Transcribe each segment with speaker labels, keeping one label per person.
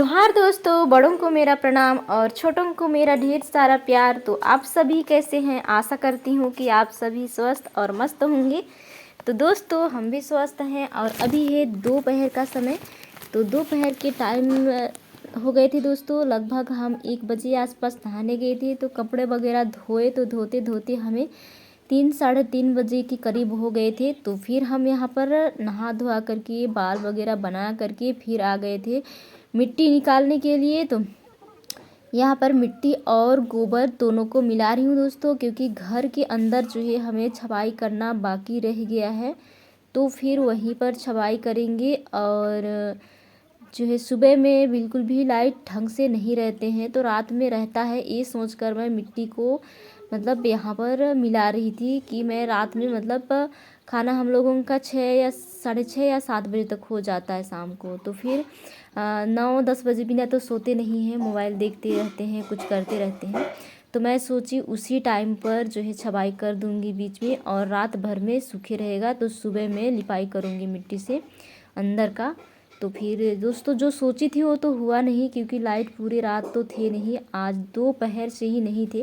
Speaker 1: जोहार दोस्तों, बड़ों को मेरा प्रणाम और छोटों को मेरा ढेर सारा प्यार। तो आप सभी कैसे हैं? आशा करती हूँ कि आप सभी स्वस्थ और मस्त होंगे। तो दोस्तों, हम भी स्वस्थ हैं और अभी है दोपहर का समय। तो दोपहर के टाइम हो गए थे दोस्तों, लगभग हम 1 बजे आसपास नहाने गए थे। तो कपड़े वगैरह धोए तो धोते धोते हमें 3-3:30 बजे के करीब हो गए थे। तो फिर हम यहाँ पर नहा धोआ करके बाल वगैरह बना करके फिर आ गए थे मिट्टी निकालने के लिए। तो यहाँ पर मिट्टी और गोबर दोनों को मिला रही हूँ दोस्तों, क्योंकि घर के अंदर जो है हमें छपाई करना बाकी रह गया है। तो फिर वहीं पर छपाई करेंगे। और जो है सुबह में बिल्कुल भी लाइट ढंग से नहीं रहते हैं, तो रात में रहता है। ये सोचकर मैं मिट्टी को मतलब यहाँ पर मिला रही थी कि मैं रात में मतलब खाना हम लोगों का 6 या 6:30 या 7 बजे तक हो जाता है शाम को। तो फिर 9-10 बजे बिना तो सोते नहीं हैं, मोबाइल देखते रहते हैं, कुछ करते रहते हैं। तो मैं सोची उसी टाइम पर जो है छपाई कर दूंगी बीच में, और रात भर में सूखे रहेगा तो सुबह में लिपाई करूंगी मिट्टी से अंदर का। तो फिर दोस्तों, जो सोची थी वो तो हुआ नहीं, क्योंकि लाइट पूरी रात तो थे नहीं, आज दोपहर से ही नहीं थे,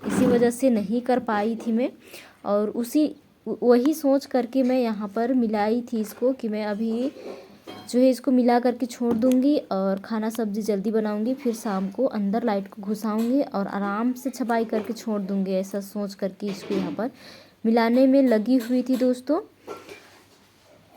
Speaker 1: इसी वजह से नहीं कर पाई थी मैं। और वही सोच करके मैं यहाँ पर मिलाई थी इसको कि मैं अभी जो है इसको मिला करके छोड़ दूंगी और खाना सब्जी जल्दी बनाऊंगी, फिर शाम को अंदर लाइट को घुसाऊंगी और आराम से छपाई करके छोड़ दूंगी। ऐसा सोच करके इसको यहाँ पर मिलाने में लगी हुई थी दोस्तों।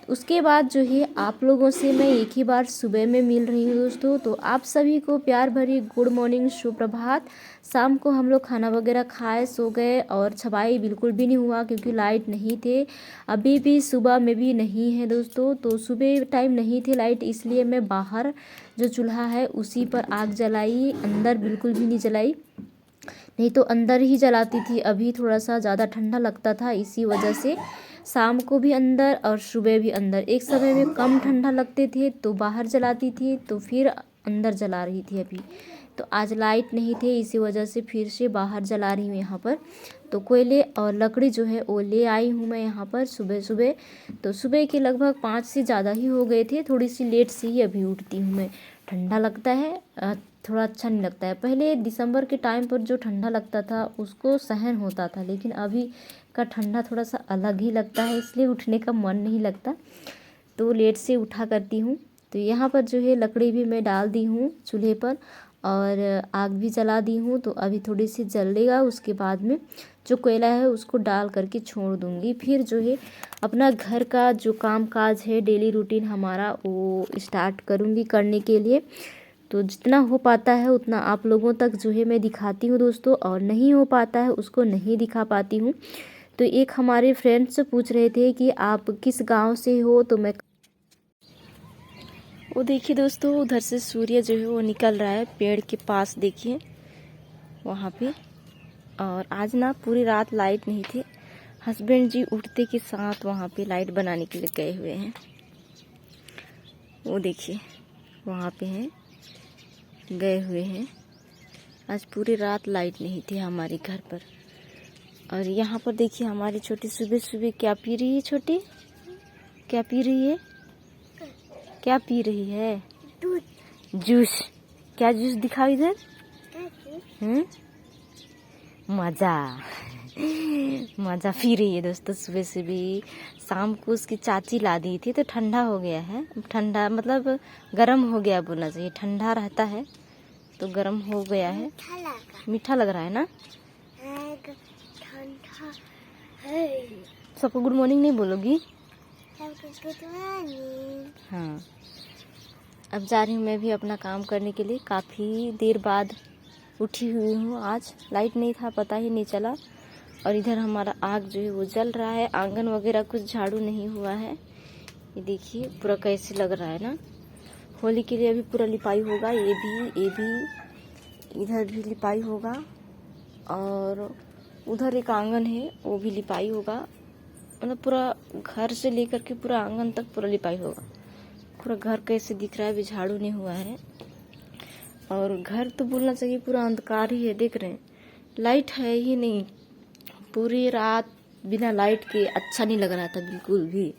Speaker 1: उसके बाद जो है आप लोगों से मैं एक ही बार सुबह में मिल रही हूँ दोस्तों। तो आप सभी को प्यार भरी गुड मॉर्निंग, सुप्रभात। शाम को हम लोग खाना वगैरह खाए, सो गए और छपाई बिल्कुल भी नहीं हुआ, क्योंकि लाइट नहीं थे। अभी भी सुबह में भी नहीं है दोस्तों। तो सुबह टाइम नहीं थे लाइट, इसलिए मैं बाहर जो चूल्हा है उसी पर आग जलाई, अंदर बिल्कुल भी नहीं जलाई। नहीं तो अंदर ही जलाती थी। अभी थोड़ा सा ज़्यादा ठंडा लगता था, इसी वजह से शाम को भी अंदर और सुबह भी अंदर। एक समय में कम ठंडा लगते थे तो बाहर जलाती थी, तो फिर अंदर जला रही थी। अभी तो आज लाइट नहीं थे, इसी वजह से फिर से बाहर जला रही हूँ यहाँ पर। तो कोयले और लकड़ी जो है वो ले आई हूँ मैं यहाँ पर सुबह सुबह। तो सुबह के लगभग 5 से ज़्यादा ही हो गए थे, थोड़ी सी लेट से ही अभी उठती हूँ मैं। ठंडा लगता है, थोड़ा अच्छा नहीं लगता है। पहले दिसंबर के टाइम पर जो ठंडा लगता था उसको सहन होता था, लेकिन अभी का ठंडा थोड़ा सा अलग ही लगता है, इसलिए उठने का मन नहीं लगता। तो लेट से उठा करती हूँ। तो यहाँ पर जो है लकड़ी भी मैं डाल दी हूँ चूल्हे पर और आग भी जला दी हूँ। तो अभी थोड़ी सी जलेगा, उसके बाद में जो कोयला है उसको डाल करके छोड़ दूँगी। फिर जो है अपना घर का जो काम काज है, डेली रूटीन हमारा, वो स्टार्ट करूँगी करने के लिए। तो जितना हो पाता है उतना आप लोगों तक जो है मैं दिखाती हूँ दोस्तों, और नहीं हो पाता है उसको नहीं दिखा पाती हूँ। तो एक हमारे फ्रेंड्स पूछ रहे थे कि आप किस गांव से हो, तो मैं वो देखिए दोस्तों, उधर से सूर्य जो है वो निकल रहा है पेड़ के पास, देखिए वहाँ पे। और आज ना पूरी रात लाइट नहीं थी, हस्बैंड जी उठते के साथ वहाँ पे लाइट बनाने के लिए गए हुए हैं। वो देखिए वहाँ पे हैं, गए हुए हैं। आज पूरी रात लाइट नहीं थी हमारे घर पर। और यहाँ पर देखिए हमारी छोटी सुबह सुबह क्या पी रही है। छोटी क्या पी रही है? क्या पी रही है? जूस। क्या जूस दिखाओ इधर। मजा मजा पी रही है दोस्तों सुबह सुबह। शाम को उसकी चाची ला दी थी, तो ठंडा हो गया है। ठंडा मतलब गर्म हो गया बोलना चाहिए, ठंडा रहता है तो गर्म हो गया है। मीठा लग रहा है ना? सबको गुड मॉर्निंग नहीं बोलोगी? हाँ, अब जा रही हूँ मैं भी अपना काम करने के लिए। काफ़ी देर बाद उठी हुई हूँ, आज लाइट नहीं था, पता ही नहीं चला। और इधर हमारा आग जो है वो जल रहा है। आंगन वगैरह कुछ झाड़ू नहीं हुआ है, ये देखिए पूरा कैसे लग रहा है ना। होली के लिए अभी पूरा लिपाई होगा, ये भी इधर भी लिपाई होगा, और उधर एक आंगन है वो भी लिपाई होगा। मतलब पूरा घर से लेकर के पूरा आंगन तक पूरा लिपाई होगा। पूरा घर कैसे दिख रहा है, अभी झाड़ू नहीं हुआ है। और घर तो बोलना चाहिए पूरा अंधकार ही है, देख रहे हैं लाइट है ही नहीं। पूरी रात बिना लाइट के अच्छा नहीं लग रहा था बिल्कुल भी।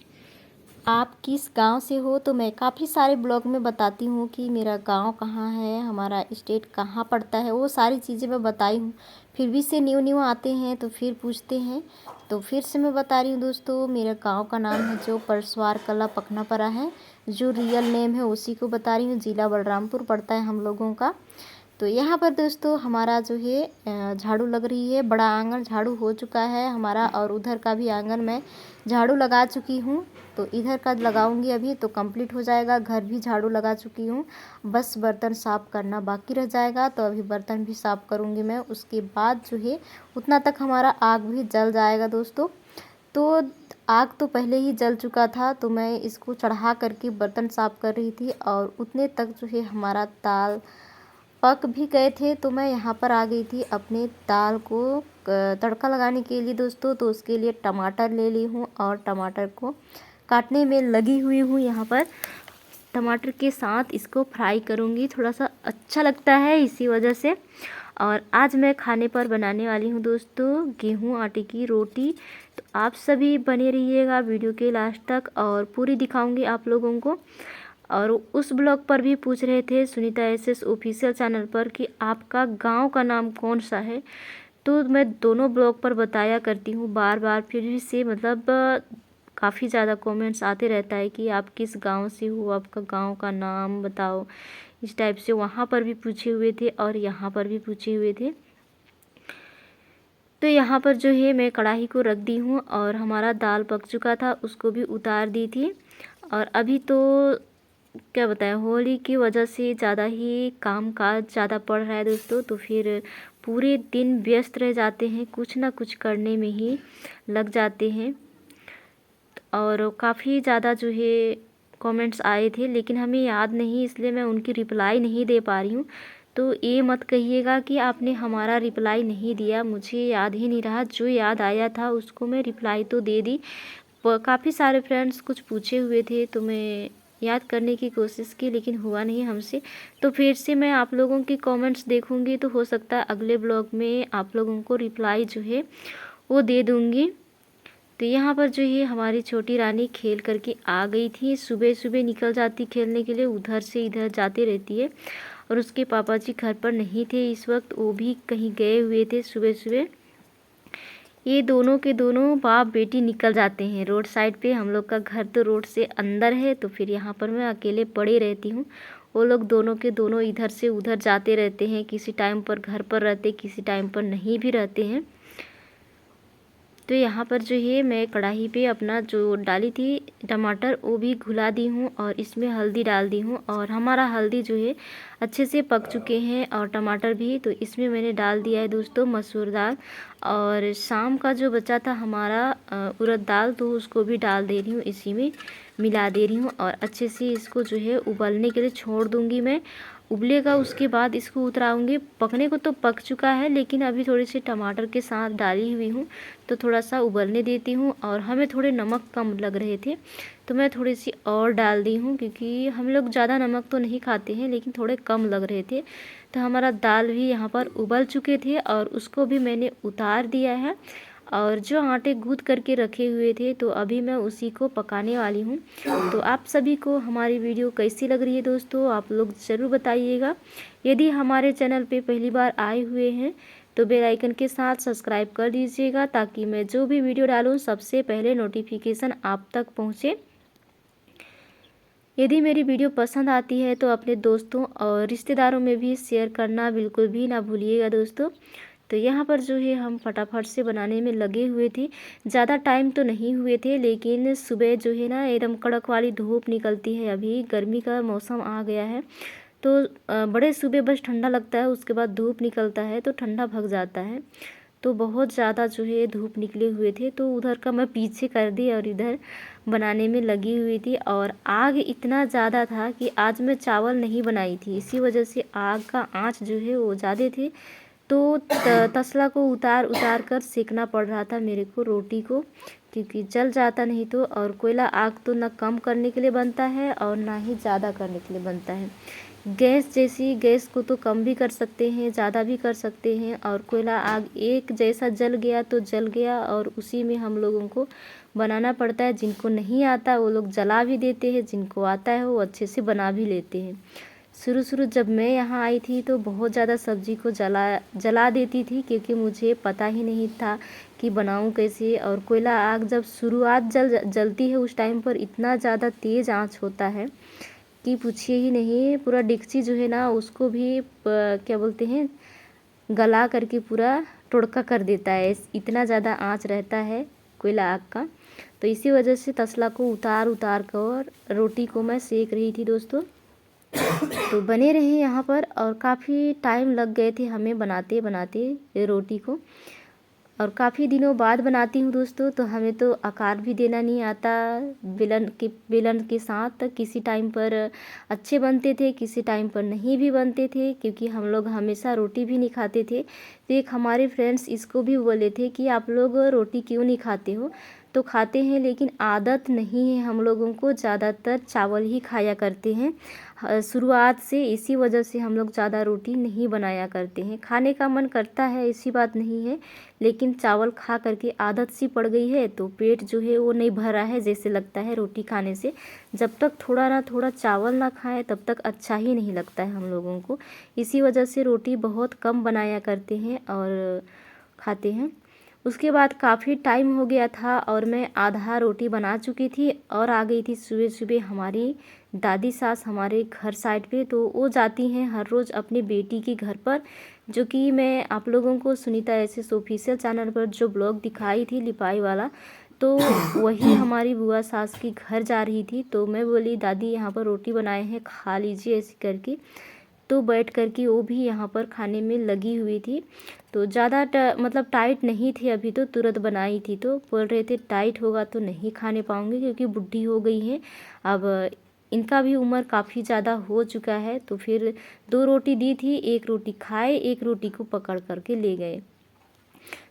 Speaker 1: आप किस गांव से हो, तो मैं काफ़ी सारे ब्लॉग में बताती हूँ कि मेरा गांव कहाँ है, हमारा स्टेट कहाँ पड़ता है, वो सारी चीज़ें मैं बताई हूँ। फिर भी से न्यू न्यू आते हैं तो फिर पूछते हैं, तो फिर से मैं बता रही हूँ दोस्तों, मेरे गांव का नाम है जो परसवार कला पखनापरा है। जो रियल नेम है उसी को बता रही हूँ। ज़िला बलरामपुर पड़ता है हम लोगों का। तो यहाँ पर दोस्तों हमारा जो है झाड़ू लग रही है। बड़ा आंगन झाड़ू हो चुका है हमारा, और उधर का भी आंगन मैं झाड़ू लगा चुकी हूँ। तो इधर का लगाऊंगी अभी तो कंप्लीट हो जाएगा। घर भी झाड़ू लगा चुकी हूँ, बस बर्तन साफ़ करना बाकी रह जाएगा। तो अभी बर्तन भी साफ़ करूँगी मैं, उसके बाद जो है उतना तक हमारा आग भी जल जाएगा दोस्तों। तो आग तो पहले ही जल चुका था, तो मैं इसको चढ़ा करके बर्तन साफ़ कर रही थी, और उतने तक जो है हमारा दाल पक भी गए थे। तो मैं यहाँ पर आ गई थी अपने दाल को तड़का लगाने के लिए दोस्तों। तो उसके लिए टमाटर ले ली हूँ और टमाटर को काटने में लगी हुई हूँ। यहाँ पर टमाटर के साथ इसको फ्राई करूँगी, थोड़ा सा अच्छा लगता है इसी वजह से। और आज मैं खाने पर बनाने वाली हूँ दोस्तों गेहूँ आटे की रोटी। तो आप सभी बने रहिएगा वीडियो के लास्ट तक, और पूरी दिखाऊंगी आप लोगों को। और उस ब्लॉग पर भी पूछ रहे थे सुनीता एसएस ऑफिशियल चैनल पर कि आपका गांव का नाम कौन सा है। तो मैं दोनों ब्लॉग पर बताया करती हूँ बार बार, फिर भी से मतलब काफ़ी ज़्यादा कमेंट्स आते रहता है कि आप किस गांव से हो, आपका गांव का नाम बताओ, इस टाइप से। वहाँ पर भी पूछे हुए थे और यहाँ पर भी पूछे हुए थे। तो यहाँ पर जो है मैं कढ़ाई को रख दी हूँ, और हमारा दाल पक चुका था उसको भी उतार दी थी। और अभी तो क्या बताएं, होली की वजह से ज़्यादा ही काम काज ज़्यादा पड़ रहा है दोस्तों। तो फिर पूरे दिन व्यस्त रह जाते हैं, कुछ ना कुछ करने में ही लग जाते हैं। और काफ़ी ज़्यादा जो है कमेंट्स आए थे, लेकिन हमें याद नहीं, इसलिए मैं उनकी रिप्लाई नहीं दे पा रही हूँ। तो ये मत कहिएगा कि आपने हमारा रिप्लाई नहीं दिया, मुझे याद ही नहीं रहा। जो याद आया था उसको मैं रिप्लाई तो दे दी। काफ़ी सारे फ्रेंड्स कुछ पूछे हुए थे, तो मैं याद करने की कोशिश की, लेकिन हुआ नहीं हमसे। तो फिर से मैं आप लोगों की कमेंट्स देखूंगी, तो हो सकता है अगले ब्लॉग में आप लोगों को रिप्लाई जो है वो दे दूंगी। तो यहाँ पर जो है हमारी छोटी रानी खेल करके आ गई थी। सुबह सुबह निकल जाती खेलने के लिए, उधर से इधर जाती रहती है। और उसके पापा जी घर पर नहीं थे इस वक्त, वो भी कहीं गए हुए थे सुबह सुबह। ये दोनों के दोनों बाप बेटी निकल जाते हैं रोड साइड पे। हम लोग का घर तो रोड से अंदर है, तो फिर यहाँ पर मैं अकेले पड़ी रहती हूँ। वो लोग दोनों के दोनों इधर से उधर जाते रहते हैं, किसी टाइम पर घर पर रहते, किसी टाइम पर नहीं भी रहते हैं। तो यहाँ पर जो है मैं कढ़ाई पे अपना जो डाली थी टमाटर वो भी घुला दी हूँ, और इसमें हल्दी डाल दी हूँ। और हमारा हल्दी जो है अच्छे से पक चुके हैं, और टमाटर भी। तो इसमें मैंने डाल दिया है दोस्तों मसूर दाल, और शाम का जो बचा था हमारा उड़द दाल, तो उसको भी डाल दे रही हूँ, इसी में मिला दे रही हूँ। और अच्छे से इसको जो है उबलने के लिए छोड़ दूँगी मैं। उबलेगा उसके बाद इसको उतराऊँगी। पकने को तो पक चुका है, लेकिन अभी थोड़ी सी टमाटर के साथ डाली हुई हूँ, तो थोड़ा सा उबलने देती हूँ। और हमें थोड़े नमक कम लग रहे थे, तो मैं थोड़ी सी और डाल दी हूँ, क्योंकि हम लोग ज़्यादा नमक तो नहीं खाते हैं, लेकिन थोड़े कम लग रहे थे। तो हमारा दाल भी यहाँ पर उबल चुके थे, और उसको भी मैंने उतार दिया है। और जो आटे गूँथ करके रखे हुए थे, तो अभी मैं उसी को पकाने वाली हूँ। तो आप सभी को हमारी वीडियो कैसी लग रही है दोस्तों, आप लोग ज़रूर बताइएगा। यदि हमारे चैनल पे पहली बार आए हुए हैं तो बेल आइकन के साथ सब्सक्राइब कर दीजिएगा, ताकि मैं जो भी वीडियो डालूँ सबसे पहले नोटिफिकेशन आप तक पहुँचे। यदि मेरी वीडियो पसंद आती है तो अपने दोस्तों और रिश्तेदारों में भी शेयर करना बिल्कुल भी ना भूलिएगा दोस्तों। तो यहाँ पर जो है हम फटाफट से बनाने में लगे हुए थे। ज़्यादा टाइम तो नहीं हुए थे, लेकिन सुबह जो है ना एकदम कड़क वाली धूप निकलती है। अभी गर्मी का मौसम आ गया है, तो बड़े सुबह बस ठंडा लगता है, उसके बाद धूप निकलता है तो ठंडा भग जाता है। तो बहुत ज़्यादा जो है धूप निकले हुए थे, तो उधर का मैं पीछे कर दी और इधर बनाने में लगी हुई थी। और आग इतना ज़्यादा था कि आज मैं चावल नहीं बनाई थी, इसी वजह से आग का आँच जो है वो ज़्यादा थे। तो तसला को उतार उतार कर सेकना पड़ रहा था मेरे को रोटी को, क्योंकि जल जाता नहीं तो। और कोयला आग तो ना कम करने के लिए बनता है और ना ही ज़्यादा करने के लिए बनता है। गैस जैसी, गैस को तो कम भी कर सकते हैं, ज़्यादा भी कर सकते हैं। और कोयला आग एक जैसा जल गया तो जल गया, और उसी में हम लोगों को बनाना पड़ता है। जिनको नहीं आता वो लोग जला भी देते हैं, जिनको आता है वो अच्छे से बना भी लेते हैं। शुरू जब मैं यहाँ आई थी तो बहुत ज़्यादा सब्ज़ी को जला देती थी, क्योंकि मुझे पता ही नहीं था कि बनाऊँ कैसे। और कोयला आग जब शुरुआत जलती है उस टाइम पर इतना ज़्यादा तेज़ आँच होता है कि पूछिए ही नहीं। पूरा डेगची जो है ना उसको भी क्या बोलते हैं, गला करके पूरा टुड़का कर देता है, इतना ज़्यादा आँच रहता है कोयला आग का। तो इसी वजह से तसला को उतार कर रोटी को मैं सेक रही थी दोस्तों। तो बने रहे यहाँ पर, और काफ़ी टाइम लग गए थे हमें बनाते बनाते रोटी को। और काफ़ी दिनों बाद बनाती हूँ दोस्तों, तो हमें तो आकार भी देना नहीं आता बेलन के साथ। किसी टाइम पर अच्छे बनते थे, किसी टाइम पर नहीं भी बनते थे, क्योंकि हम लोग हमेशा रोटी भी नहीं खाते थे। तो एक हमारे फ्रेंड्स इसको भी बोले थे कि आप लोग रोटी क्यों नहीं खाते हो। तो खाते हैं, लेकिन आदत नहीं है हम लोगों को, ज़्यादातर चावल ही खाया करते हैं शुरुआत से। इसी वजह से हम लोग ज़्यादा रोटी नहीं बनाया करते हैं। खाने का मन करता है, ऐसी बात नहीं है, लेकिन चावल खा करके आदत सी पड़ गई है, तो पेट जो है वो नहीं भरा है जैसे लगता है रोटी खाने से। जब तक थोड़ा ना थोड़ा चावल ना खाएं तब तक अच्छा ही नहीं लगता है हम लोगों को। इसी वजह से रोटी बहुत कम बनाया करते हैं और खाते हैं। उसके बाद काफ़ी टाइम हो गया था और मैं आधा रोटी बना चुकी थी, और आ गई थी सुबह सुबह हमारी दादी सास हमारे घर साइड पे। तो वो जाती हैं हर रोज़ अपनी बेटी के घर पर, जो कि मैं आप लोगों को सुनीता एसएस ऑफिशियल चैनल पर जो ब्लॉग दिखाई थी लिपाई वाला, तो वही हमारी बुआ सास के घर जा रही थी। तो मैं बोली दादी यहाँ पर रोटी बनाए हैं, खा लीजिए ऐसे करके। तो बैठ कर के वो भी यहाँ पर खाने में लगी हुई थी। तो ज़्यादा मतलब टाइट नहीं थे अभी, तो तुरंत बनाई थी। तो बोल रहे थे टाइट होगा तो नहीं खाने पाऊँगी, क्योंकि बुढ़ी हो गई हैं अब, इनका भी उम्र काफ़ी ज़्यादा हो चुका है। तो फिर 2 रोटी दी थी, 1 रोटी खाए, 1 रोटी को पकड़ करके ले गए।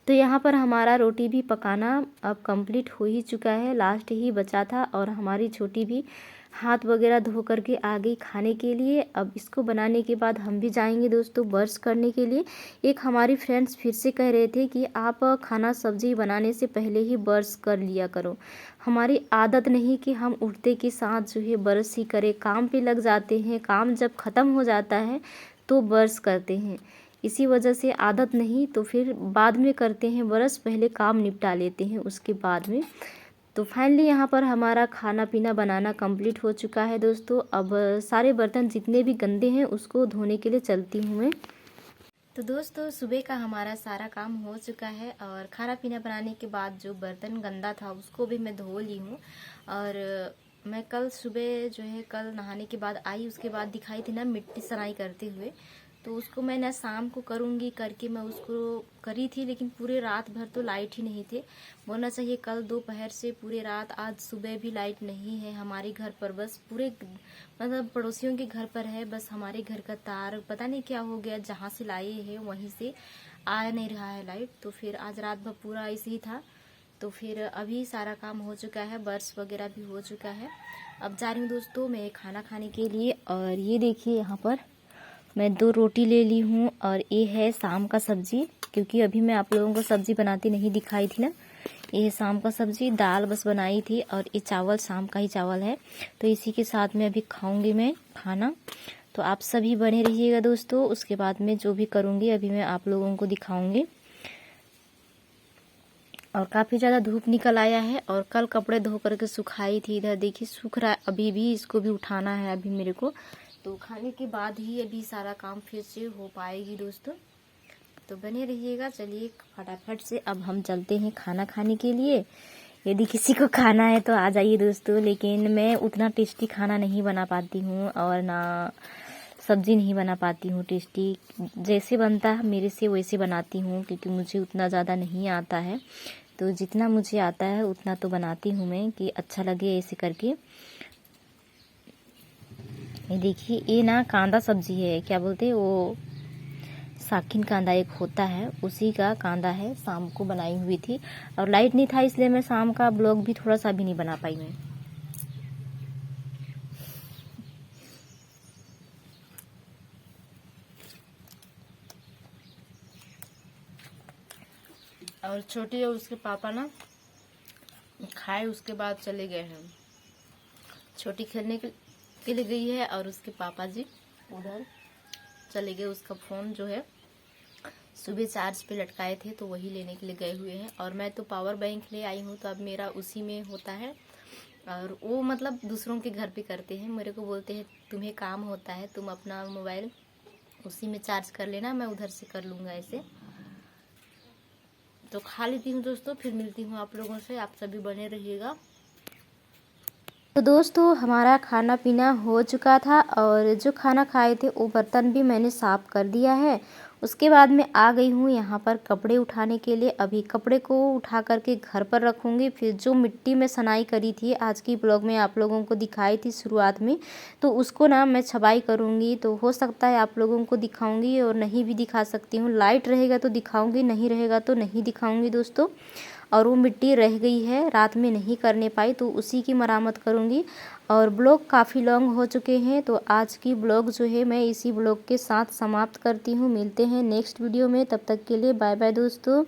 Speaker 1: तो यहाँ पर हमारा रोटी भी पकाना अब कंप्लीट हो ही चुका है, लास्ट ही बचा था। और हमारी छोटी भी हाथ वगैरह धो करके आ गई खाने के लिए। अब इसको बनाने के बाद हम भी जाएंगे दोस्तों ब्रश करने के लिए। एक हमारी फ्रेंड्स फिर से कह रहे थे कि आप खाना सब्जी बनाने से पहले ही ब्रश कर लिया करो। हमारी आदत नहीं कि हम उठते के साथ जो है ब्रश ही करें, काम पे लग जाते हैं, काम जब ख़त्म हो जाता है तो ब्रश करते हैं। इसी वजह से आदत नहीं, तो फिर बाद में करते हैं ब्रश, पहले काम निपटा लेते हैं उसके बाद में। तो फाइनली यहाँ पर हमारा खाना पीना बनाना कंप्लीट हो चुका है दोस्तों। अब सारे बर्तन जितने भी गंदे हैं उसको धोने के लिए चलती हूँ मैं। तो दोस्तों सुबह का हमारा सारा काम हो चुका है, और खाना पीना बनाने के बाद जो बर्तन गंदा था उसको भी मैं धो ली हूँ। और मैं कल सुबह जो है, कल नहाने के बाद आई, उसके बाद दिखाई थी ना मिट्टी सनाई करते हुए, तो उसको मैं ना शाम को करूँगी करके मैं उसको करी थी। लेकिन पूरे रात भर तो लाइट ही नहीं थे, बोलना चाहिए कल दोपहर से पूरे रात, आज सुबह भी लाइट नहीं है हमारे घर पर। बस पूरे मतलब पड़ोसियों के घर पर है, बस हमारे घर का तार पता नहीं क्या हो गया, जहाँ से लाए हैं वहीं से आ नहीं रहा है लाइट। तो फिर आज रात भर पूरा ऐसे ही था। तो फिर अभी सारा काम हो चुका है, ब्रश वगैरह भी हो चुका है। अब जा रही हूँ दोस्तों मैं खाना खाने के लिए। और ये देखिए यहाँ पर मैं 2 रोटी ले ली हूँ, और ये है शाम का सब्जी, क्योंकि अभी मैं आप लोगों को सब्जी बनाती नहीं दिखाई थी ना। ये है शाम का सब्जी, दाल बस बनाई थी, और ये चावल शाम का ही चावल है। तो इसी के साथ में अभी खाऊंगी मैं खाना। तो आप सभी बने रहिएगा दोस्तों, उसके बाद में जो भी करूँगी अभी मैं आप लोगों को दिखाऊंगी। और काफ़ी ज़्यादा धूप निकल आया है, और कल कपड़े धो करके सुखाई थी, इधर देखिए सूख रहा है अभी भी, इसको भी उठाना है अभी मेरे को। तो खाने के बाद ही अभी सारा काम फिर से हो पाएगी दोस्तों, तो बने रहिएगा। चलिए फटाफट से अब हम चलते हैं खाना खाने के लिए। यदि किसी को खाना है तो आ जाइए दोस्तों, लेकिन मैं उतना टेस्टी खाना नहीं बना पाती हूँ, और ना सब्जी नहीं बना पाती हूँ टेस्टी। जैसे बनता है मेरे से वैसे बनाती हूँ, क्योंकि मुझे उतना ज़्यादा नहीं आता है। तो जितना मुझे आता है उतना तो बनाती हूँ मैं, कि अच्छा लगे ऐसे करके। ये देखिए ये ना कांदा सब्जी है, क्या बोलते हैं वो, साकिन कांदा एक होता है, उसी का कांदा है, शाम को बनाई हुई थी। और लाइट नहीं था इसलिए मैं शाम का ब्लॉग भी थोड़ा सा भी नहीं बना पाई मैं। और छोटी और उसके पापा ना खाए, उसके बाद चले गए हैं। छोटी खेलने के लिए गई है और उसके पापा जी उधर चले गए। उसका फ़ोन जो है सुबह चार्ज पे लटकाए थे तो वही लेने के लिए गए हुए हैं। और मैं तो पावर बैंक ले आई हूँ, तो अब मेरा उसी में होता है। और वो मतलब दूसरों के घर पे करते हैं, मेरे को बोलते हैं तुम्हें काम होता है, तुम अपना मोबाइल उसी में चार्ज कर लेना, मैं उधर से कर लूँगा ऐसे। तो खा लेती हूँ दोस्तों, फिर मिलती हूँ आप लोगों से। आप सभी बने रहिएगा। तो दोस्तों हमारा खाना पीना हो चुका था और जो खाना खाए थे वो बर्तन भी मैंने साफ़ कर दिया है। उसके बाद मैं आ गई हूँ यहाँ पर कपड़े उठाने के लिए। अभी कपड़े को उठा करके घर पर रखूँगी। फिर जो मिट्टी में सनाई करी थी, आज की ब्लॉग में आप लोगों को दिखाई थी शुरुआत में, तो उसको ना मैं छबाई करूँगी। तो हो सकता है आप लोगों को दिखाऊँगी और नहीं भी दिखा सकती हूँ। लाइट रहेगा तो दिखाऊँगी, नहीं रहेगा तो नहीं दिखाऊँगी दोस्तों। और वो मिट्टी रह गई है, रात में नहीं करने पाई, तो उसी की मरम्मत करूँगी। और ब्लॉग काफ़ी लॉन्ग हो चुके हैं, तो आज की ब्लॉग जो है मैं इसी ब्लॉग के साथ समाप्त करती हूँ। मिलते हैं नेक्स्ट वीडियो में, तब तक के लिए बाय बाय दोस्तों।